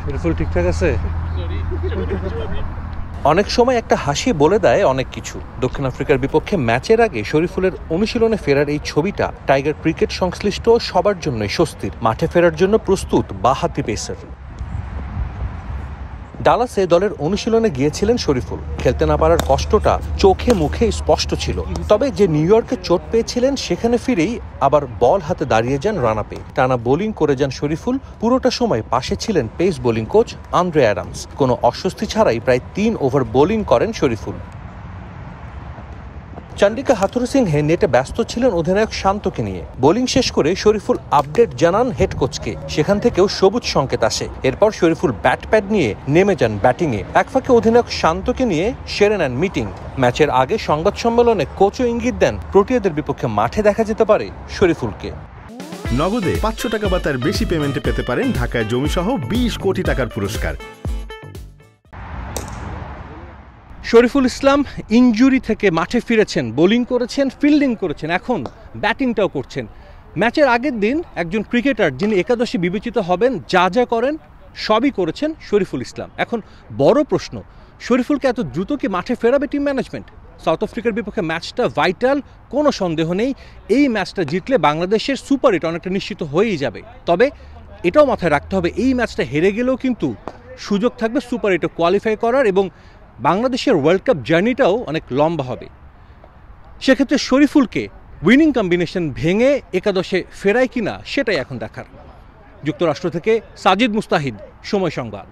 শরীফুল ঠিকঠাক আছে? অনেক সময় একটা হাসি বলে দেয় অনেক কিছু। দক্ষিণ আফ্রিকার বিপক্ষে ম্যাচের আগে শরীফুলের অনুশীলনে ফেরার এই ছবিটা টাইগার ক্রিকেট সংশ্লিষ্ট সবার জন্যই স্বস্তির। মাঠে ফেরার জন্য প্রস্তুত বাঁহাতি পেসার। ডালাসে দলের অনুশীলনে গিয়েছিলেন শরীফুল। খেলতে না পারার কষ্টটা চোখে মুখে স্পষ্ট ছিল। তবে যে নিউ ইয়র্কে চোট পেয়েছিলেন সেখানে ফিরেই আবার বল হাতে দাঁড়িয়ে যান রান আপে। টানা বোলিং করে যান শরীফুল। পুরোটা সময় পাশে ছিলেন pace bowling coach Andre Adams. কোনো অস্বস্তি ছাড়াই প্রায় 3 ওভার বোলিং করেন শরীফুল। চন্ডিকা হাথুরুসিংহে নেটে ব্যস্ত ছিলেন অধিনায়ক শান্তকে নিয়ে। বোলিং শেষ করে শরীফুল আপডেট জানান হেড কোচকে। সেখান থেকেও সবুজ সংকেত আসে। এরপর শরীফুল ব্যাট প্যাড নিয়ে নেমে যান ব্যাটিংয়ে। এক ফাঁকে অধিনায়ক শান্তকে নিয়ে সেরে নেন মিটিং। ম্যাচের আগে সংবাদ সম্মেলনে কোচও ইঙ্গিত দেন প্রোটিয়াদের বিপক্ষে মাঠে দেখা যেতে পারে শরীফুলকে। নগদে 500 টাকা বা তার বেশি পেমেন্টে পেতে পারেন ঢাকায় জমিসহ 20 কোটি টাকার পুরস্কার। শরীফুল ইসলাম ইনজুরি থেকে মাঠে ফিরেছেন, বোলিং করেছেন, ফিল্ডিং করেছেন, এখন ব্যাটিংটাও করছেন। ম্যাচের আগের দিন একজন ক্রিকেটার যিনি একাদশে বিবেচিত হবেন যা যা করেন সবই করেছেন শরীফুল ইসলাম। এখন বড় প্রশ্ন, শরীফুলকে এত দ্রুত কি মাঠে ফেরাবে টিম ম্যানেজমেন্ট? সাউথ আফ্রিকার বিপক্ষে ম্যাচটা ভাইটাল, কোনো সন্দেহ নেই। এই ম্যাচটা জিতলে বাংলাদেশের সুপার হিট অনেকটা নিশ্চিত হয়েই যাবে। তবে এটাও মাথায় রাখতে হবে, এই ম্যাচটা হেরে গেলেও কিন্তু সুযোগ থাকবে সুপার হিটে কোয়ালিফাই করার, এবং বাংলাদেশের ওয়ার্ল্ড কাপ জার্নিটাও অনেক লম্বা হবে। সেক্ষেত্রে শরীফুলকে উইনিং কম্বিনেশন ভেঙে একাদশে ফেরায় কিনা সেটাই এখন দেখার। যুক্তরাষ্ট্র থেকে সাজিদ মুস্তাহিদ, সময় সংবাদ।